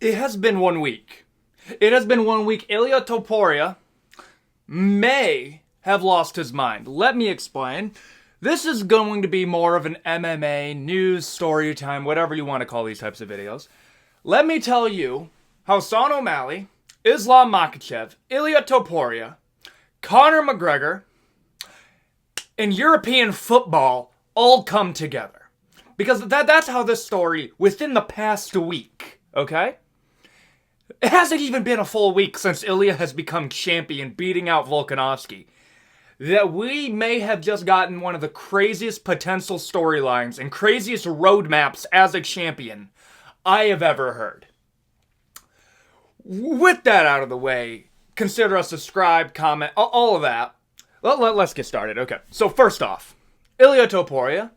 It has been 1 week. It has been 1 week. Ilia Topuria may have lost his mind. Let me explain. This is going to be more of an MMA, news, story time, whatever you want to call these types of videos. Let me tell you how Sean O'Malley, Islam Makhachev, Ilia Topuria, Conor McGregor, and European football all come together. Because that's how this story, within the past week, okay? It hasn't even been a full week since Ilia has become champion, beating out Volkanovski. That we may have just gotten one of the craziest potential storylines and craziest roadmaps as a champion I have ever heard. With that out of the way, consider a subscribe, comment, all of that. Let's get started. Okay, so first off, Ilia Topuria,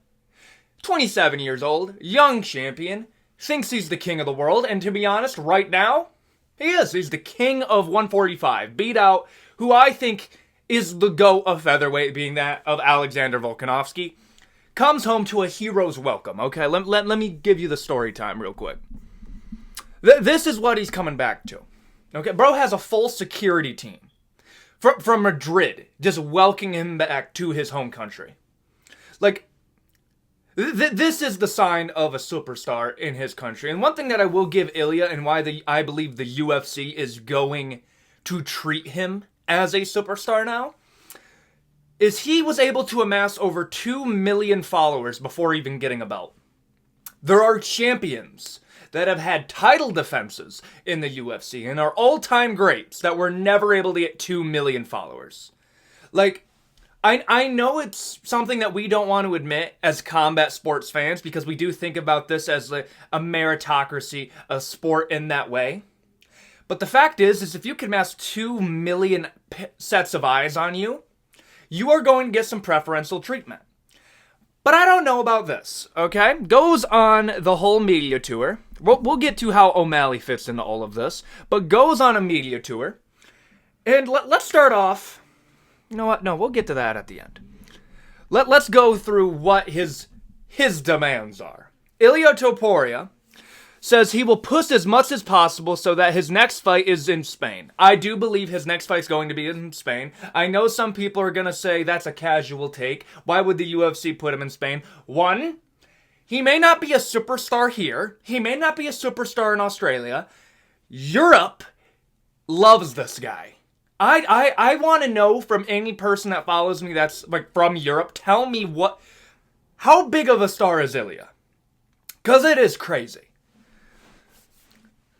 27 years old, young champion, thinks he's the king of the world, and to be honest, right now, he is. He's the king of 145, beat out who I think is the GOAT of featherweight, being that of Alexander Volkanovski. Comes home to a hero's welcome, okay? Let me give you the story time real quick. This is what he's coming back to. Okay, bro has a full security team from Madrid just welcoming him back to his home country. Like, this is the sign of a superstar in his country. And one thing that I will give Ilia, and why I believe the UFC is going to treat him as a superstar now, is he was able to amass over 2 million followers before even getting a belt. There are champions that have had title defenses in the UFC and are all-time greats that were never able to get 2 million followers. Like, I know it's something that we don't want to admit as combat sports fans, because we do think about this as a meritocracy, a sport in that way. But the fact is if you can amass 2 million sets of eyes on you, you are going to get some preferential treatment. But I don't know about this, okay? Goes on the whole media tour. We'll get to how O'Malley fits into all of this, but goes on a media tour. And let's start off. You know what? No, we'll get to that at the end. Let's go through what his demands are. Ilia Topuria says he will push as much as possible so that his next fight is in Spain. I do believe his next fight's going to be in Spain. I know some people are going to say that's a casual take. Why would the UFC put him in Spain? One, he may not be a superstar here. He may not be a superstar in Australia. Europe loves this guy. I want to know from any person that follows me that's like from Europe, tell me how big of a star is Ilia? Because it is crazy.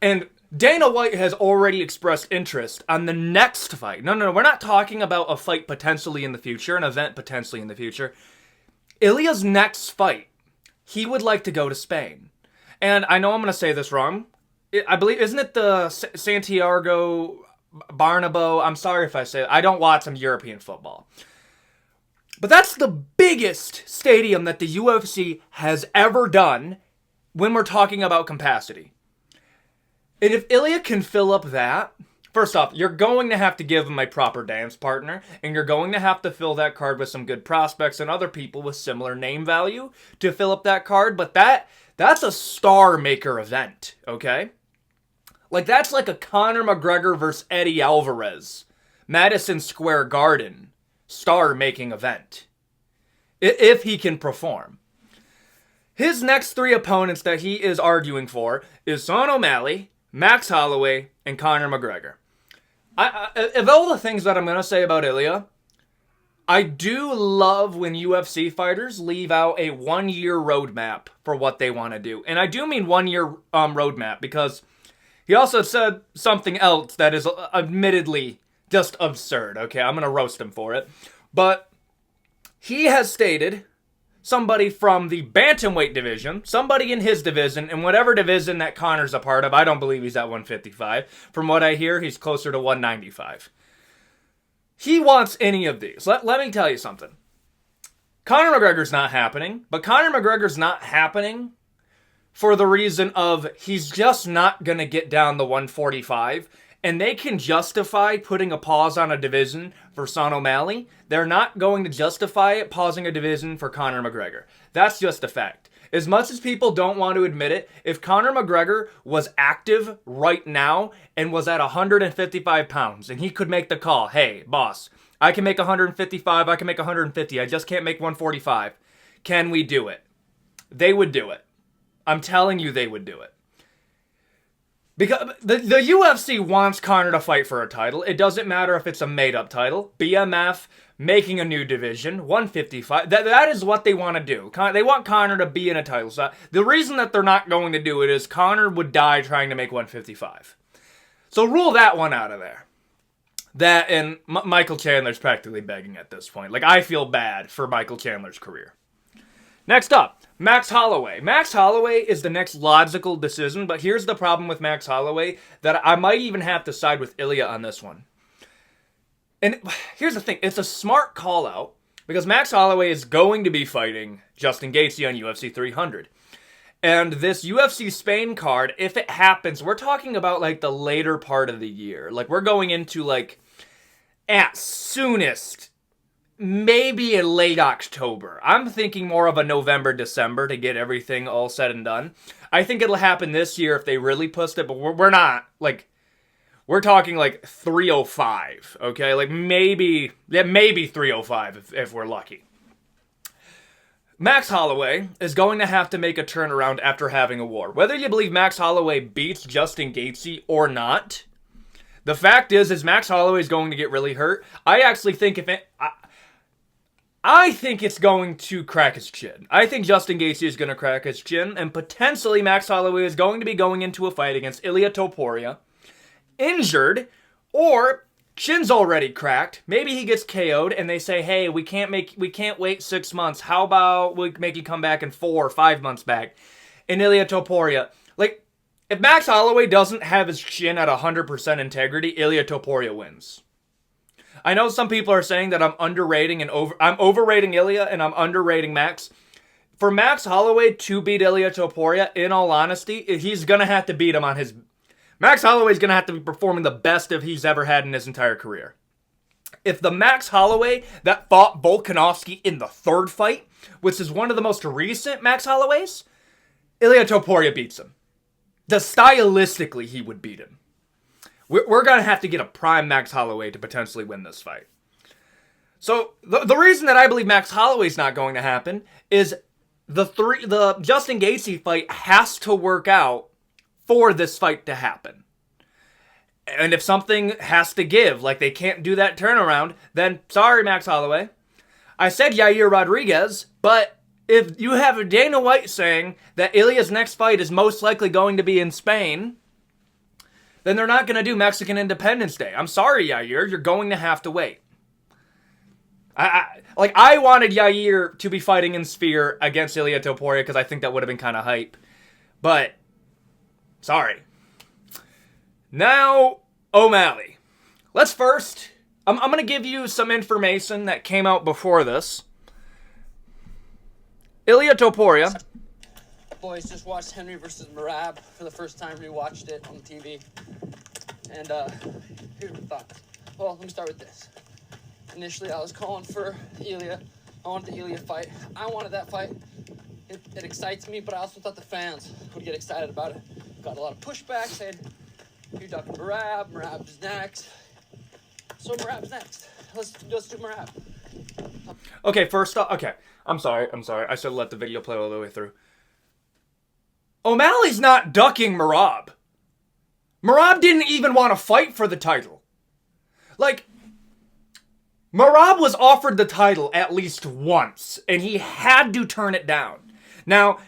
And Dana White has already expressed interest on the next fight. No, we're not talking about a fight potentially in the future, an event potentially in the future. Ilia's next fight, he would like to go to Spain. And I know I'm going to say this wrong. I believe, isn't it the Santiago Bernabeu? I'm sorry if I say it. I don't watch some European football. But that's the biggest stadium that the UFC has ever done when we're talking about capacity. And if Ilia can fill up that, first off, you're going to have to give him a proper dance partner, and you're going to have to fill that card with some good prospects and other people with similar name value to fill up that card, but that's a star maker event, okay? Like, that's like a Conor McGregor versus Eddie Alvarez, Madison Square Garden star making event, if he can perform. His next 3 opponents that he is arguing for is Sean O'Malley, Max Holloway, and Conor McGregor. Of all the things that I'm going to say about Ilia, I do love when UFC fighters leave out a 1-year roadmap for what they want to do. And I do mean 1-year roadmap, because he also said something else that is admittedly just absurd. Okay, I'm going to roast him for it. But he has stated somebody from the bantamweight division, somebody in his division, and whatever division that Conor's a part of, I don't believe he's at 155. From what I hear, he's closer to 195. He wants any of these. Let me tell you something. Conor McGregor's not happening, but Conor McGregor's not happening for the reason of he's just not going to get down the 145, and they can justify putting a pause on a division for Sean O'Malley. They're not going to justify it pausing a division for Conor McGregor. That's just a fact. As much as people don't want to admit it, if Conor McGregor was active right now and was at 155 pounds and he could make the call, hey, boss, I can make 155, I can make 150, I just can't make 145. Can we do it? They would do it. I'm telling you they would do it. Because the UFC wants Conor to fight for a title. It doesn't matter if it's a made-up title. BMF, making a new division, 155. That is what they want to do. They want Conor to be in a title shot. The reason that they're not going to do it is Conor would die trying to make 155. So rule that one out of there. That and Michael Chandler's practically begging at this point. Like, I feel bad for Michael Chandler's career. Next up, Max Holloway. Max Holloway is the next logical decision, but here's the problem with Max Holloway, that I might even have to side with Ilia on this one. And here's the thing, it's a smart call out, because Max Holloway is going to be fighting Justin Gaethje on UFC 300. And this UFC Spain card, if it happens, we're talking about like the later part of the year. Like, we're going into like, at soonest, maybe in late October. I'm thinking more of a November, December to get everything all said and done. I think it'll happen this year if they really pushed it, but we're not, like, we're talking like 305, okay? Like maybe 305 if we're lucky. Max Holloway is going to have to make a turnaround after having a war. Whether you believe Max Holloway beats Justin Gaethje or not, the fact is Max Holloway is going to get really hurt. I actually think I think it's going to crack his chin. I think Justin Gaethje is going to crack his chin, and potentially Max Holloway is going to be going into a fight against Ilia Topuria, injured, or chin's already cracked. Maybe he gets KO'd, and they say, hey, we can't wait 6 months. How about we make you come back in 4 or 5 months back? And Ilia Topuria, like, if Max Holloway doesn't have his chin at 100% integrity, Ilia Topuria wins. I know some people are saying that I'm underrating I'm overrating Ilia and I'm underrating Max. For Max Holloway to beat Ilia Topuria, in all honesty, he's going to have to beat him on his... Max Holloway's going to have to be performing the best of he's ever had in his entire career. If the Max Holloway that fought Volkanovski in the third fight, which is one of the most recent Max Holloways, Ilia Topuria beats him. Stylistically, he would beat him. We're going to have to get a prime Max Holloway to potentially win this fight. So, the reason that I believe Max Holloway's not going to happen is the Justin Gaethje fight has to work out for this fight to happen. And if something has to give, like they can't do that turnaround, then sorry, Max Holloway. I said Yair Rodriguez, but if you have Dana White saying that Ilia's next fight is most likely going to be in Spain, then they're not going to do Mexican Independence Day. I'm sorry, Yair. You're going to have to wait. I wanted Yair to be fighting in Sphere against Ilia Topuria because I think that would have been kind of hype. But, sorry. Now, O'Malley. Let's first... I'm going to give you some information that came out before this. Ilia Topuria... Boys, just watched Henry versus Merab for the first time, rewatched it on TV. And here's my thoughts. Well, let me start with this. Initially, I was calling for Ilia. I wanted the Ilia fight. I wanted that fight. It excites me, but I also thought the fans would get excited about it. Got a lot of pushback saying, you're ducking Merab, Merab's next. So Merab's next. Let's do Merab. Okay, first off, okay. I'm sorry. I should have let the video play all the way through. O'Malley's not ducking Merab. Merab didn't even want to fight for the title. Like, Merab was offered the title at least once, and he had to turn it down. Now,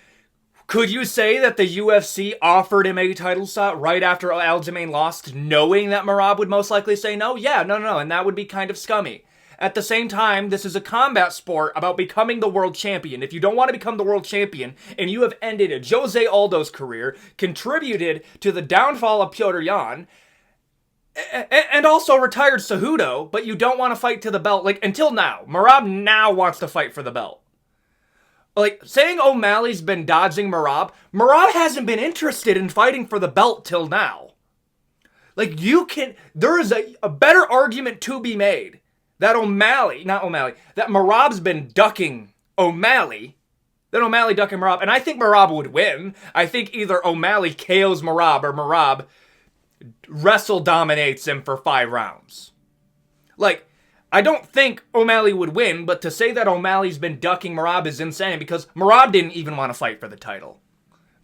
could you say that the UFC offered him a title shot right after Aljamain lost, knowing that Merab would most likely say no? Yeah, no, and that would be kind of scummy. At the same time, this is a combat sport about becoming the world champion. If you don't want to become the world champion, and you have ended Jose Aldo's career, contributed to the downfall of Petr Yan, and also retired Cejudo, but you don't want to fight to the belt, like, until now. Merab now wants to fight for the belt. Like, saying O'Malley's been dodging Merab hasn't been interested in fighting for the belt till now. Like, there is a better argument to be made that Merab's been ducking O'Malley than O'Malley ducking Merab. And I think Merab would win. I think either O'Malley KOs Merab or Merab wrestle dominates him for 5 rounds. Like, I don't think O'Malley would win, but to say that O'Malley's been ducking Merab is insane because Merab didn't even want to fight for the title.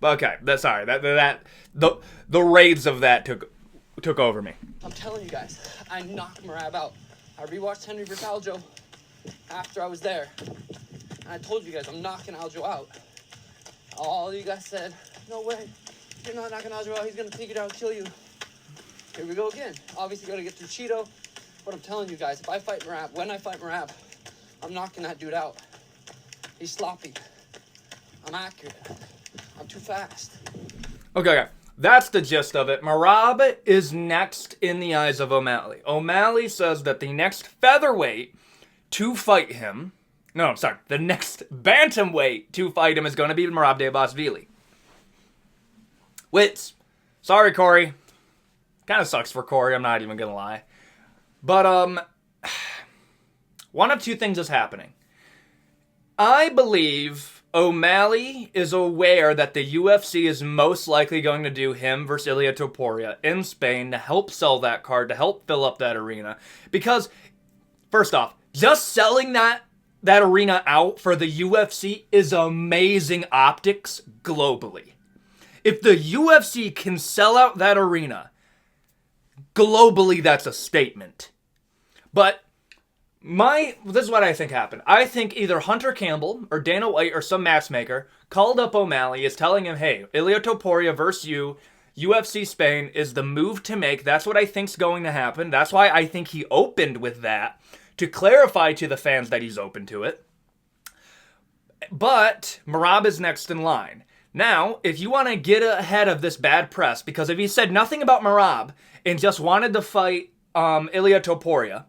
Okay, sorry. The raids of that took over me. I'm telling you guys, I knocked Merab out. I rewatched Henry vs. Aljo after I was there. And I told you guys, I'm knocking Aljo out. All you guys said, no way. You're not knocking Aljo out. He's going to take you down and kill you. Here we go again. Obviously, got to get through Cheeto. But I'm telling you guys, if I fight Merab, when I fight Merab, I'm knocking that dude out. He's sloppy. I'm accurate. I'm too fast. Okay. That's the gist of it. Merab is next in the eyes of O'Malley. O'Malley says that the next featherweight to fight him... No, I'm sorry. The next bantamweight to fight him is going to be Merab Dvalishvili. Which, sorry, Corey. Kind of sucks for Corey, I'm not even going to lie. But, one of two things is happening. I believe O'Malley is aware that the UFC is most likely going to do him versus Ilia Topuria in Spain to help sell that card, to help fill up that arena. Because, first off, just selling that arena out for the UFC is amazing optics globally. If the UFC can sell out that arena, globally that's a statement. But this is what I think happened. I think either Hunter Campbell or Dana White or some matchmaker called up O'Malley, is telling him, hey, Ilia Topuria versus you, UFC Spain is the move to make. That's what I think's going to happen. That's why I think he opened with that, to clarify to the fans that he's open to it. But Merab is next in line. Now, if you want to get ahead of this bad press, because if he said nothing about Merab and just wanted to fight Ilia Topuria,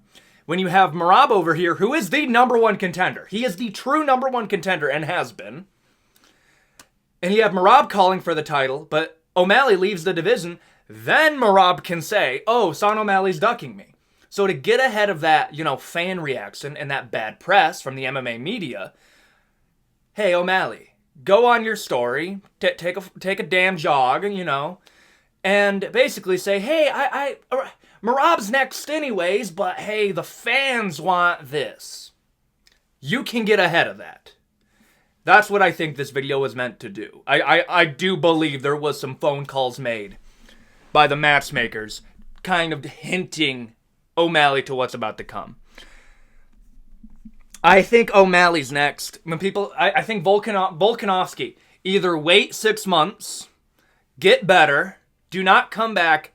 when you have Merab over here, who is the number one contender, he is the true number one contender and has been, and you have Merab calling for the title, but O'Malley leaves the division, then Merab can say, oh, Sean O'Malley's ducking me. So to get ahead of that, fan reaction and that bad press from the MMA media, hey, O'Malley, go on your story, take a damn jog, and basically say, hey, Merab's next anyways, but hey, the fans want this. You can get ahead of that. That's what I think this video was meant to do. I do believe there was some phone calls made by the matchmakers, kind of hinting O'Malley to what's about to come. I think O'Malley's next. I think Volkanovski, either wait 6 months, get better, do not come back.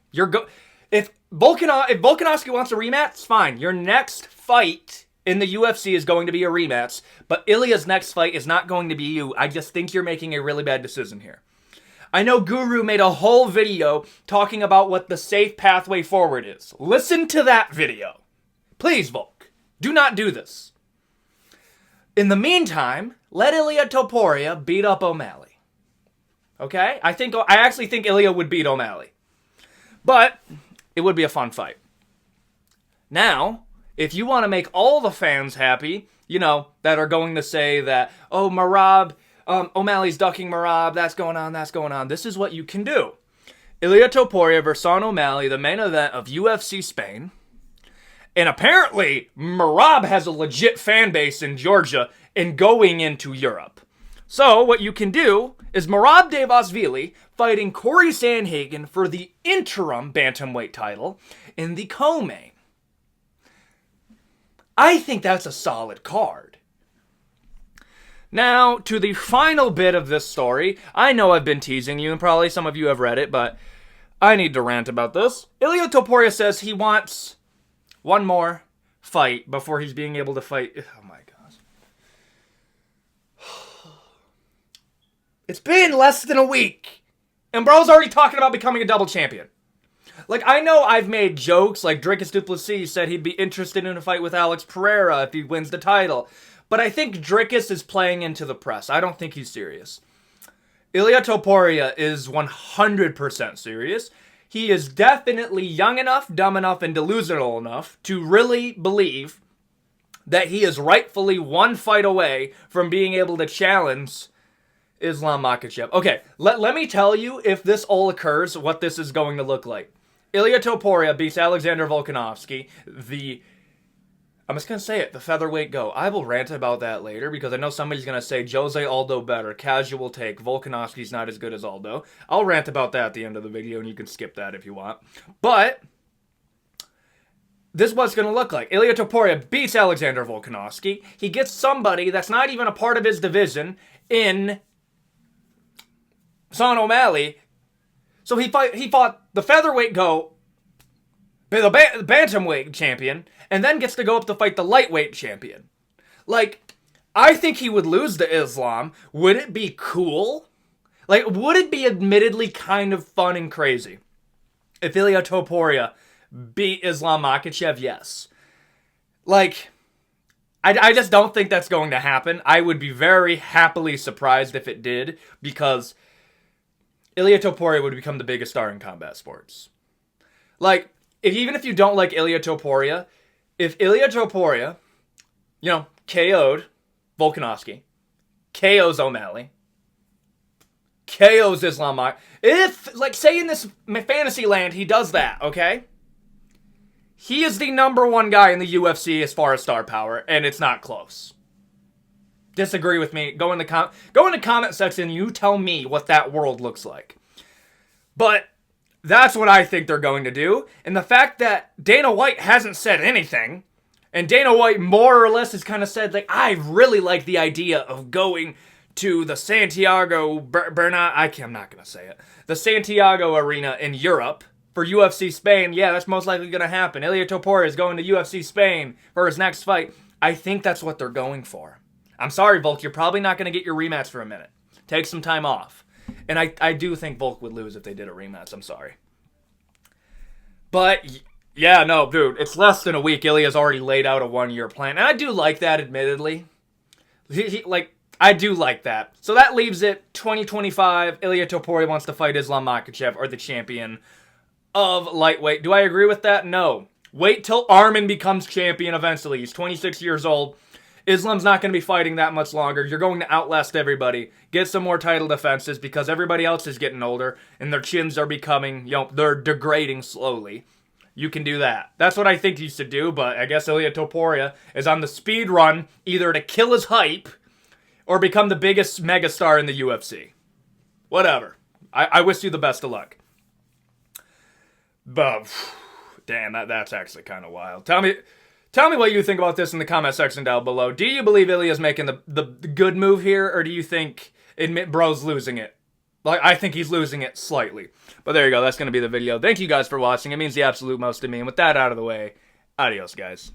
If Volkanovski wants a rematch, it's fine. Your next fight in the UFC is going to be a rematch, but Ilia's next fight is not going to be you. I just think you're making a really bad decision here. I know Guru made a whole video talking about what the safe pathway forward is. Listen to that video. Please, Volk, do not do this. In the meantime, let Ilia Topuria beat up O'Malley. Okay? I actually think Ilia would beat O'Malley. But it would be a fun fight. Now, if you want to make all the fans happy, that are going to say that, oh, Merab, O'Malley's ducking Merab, that's going on, this is what you can do. Ilia Topuria versus Sean O'Malley, the main event of UFC Spain. And apparently, Merab has a legit fan base in Georgia and going into Europe. So, what you can do is Merab Dvalishvili fighting Corey Sandhagen for the interim bantamweight title in the co-main. I think that's a solid card. Now, to the final bit of this story. I know I've been teasing you, and probably some of you have read it, but I need to rant about this. Ilia Topuria says he wants one more fight before he's being able to fight. Oh my gosh. It's been less than a week, and bro's already talking about becoming a double champion. Like, I know I've made jokes, like Dricus du Plessis said he'd be interested in a fight with Alex Pereira if he wins the title. But I think Dricus is playing into the press. I don't think he's serious. Ilia Topuria is 100% serious. He is definitely young enough, dumb enough, and delusional enough to really believe that he is rightfully one fight away from being able to challenge Islam Makhachev. Okay, let me tell you, if this all occurs, what this is going to look like. Ilia Topuria beats Alexander Volkanovski, I'm just going to say it, the featherweight go. I will rant about that later because I know somebody's going to say Jose Aldo better, casual take, Volkanovski's not as good as Aldo. I'll rant about that at the end of the video and you can skip that if you want. But this is what it's going to look like. Ilia Topuria beats Alexander Volkanovski. He gets somebody that's not even a part of his division in Sean O'Malley. So he fought the featherweight go, the bantamweight champion, and then gets to go up to fight the lightweight champion. Like, I think he would lose to Islam. Would it be cool? Like, would it be admittedly kind of fun and crazy if Ilia Topuria beat Islam Makhachev? Yes. Like, I just don't think that's going to happen. I would be very happily surprised if it did, because Ilia Topuria would become the biggest star in combat sports. Like, even if you don't like Ilia Topuria, if Ilia Topuria, KO'd Volkanovski, KO's O'Malley, KO's Islam Makhachev, if, say in this fantasy land he does that, okay? He is the #1 guy in the UFC as far as star power, and it's not close. Disagree with me, go in the comment section, you tell me what that world looks like. But that's what I think they're going to do. And the fact that Dana White hasn't said anything, and Dana White more or less has kind of said, I really like the idea of going to the Santiago I'm not going to say it. The Santiago Arena in Europe for UFC Spain. Yeah, that's most likely going to happen. Ilia Topuria is going to UFC Spain for his next fight. I think that's what they're going for. I'm sorry, Volk, you're probably not going to get your rematch for a minute. Take some time off. And I do think Volk would lose if they did a rematch. I'm sorry. But, yeah, no, dude, it's less than a week. Ilia's already laid out a 1-year plan. And I do like that, admittedly. I do like that. So that leaves it 2025. Ilia Topuria wants to fight Islam Makhachev, or the champion of lightweight. Do I agree with that? No. Wait till Arman becomes champion eventually. He's 26 years old. Islam's not going to be fighting that much longer. You're going to outlast everybody. Get some more title defenses because everybody else is getting older and their chins are becoming, they're degrading slowly. You can do that. That's what I think you should do, but I guess Ilia Topuria is on the speed run either to kill his hype or become the biggest megastar in the UFC. Whatever. I wish you the best of luck. But, damn, that's actually kind of wild. Tell me what you think about this in the comment section down below. Do you believe Ilia's making the good move here, or do you think bro's losing it? I think he's losing it slightly. But there you go. That's going to be the video. Thank you guys for watching. It means the absolute most to me. And with that out of the way, adios, guys.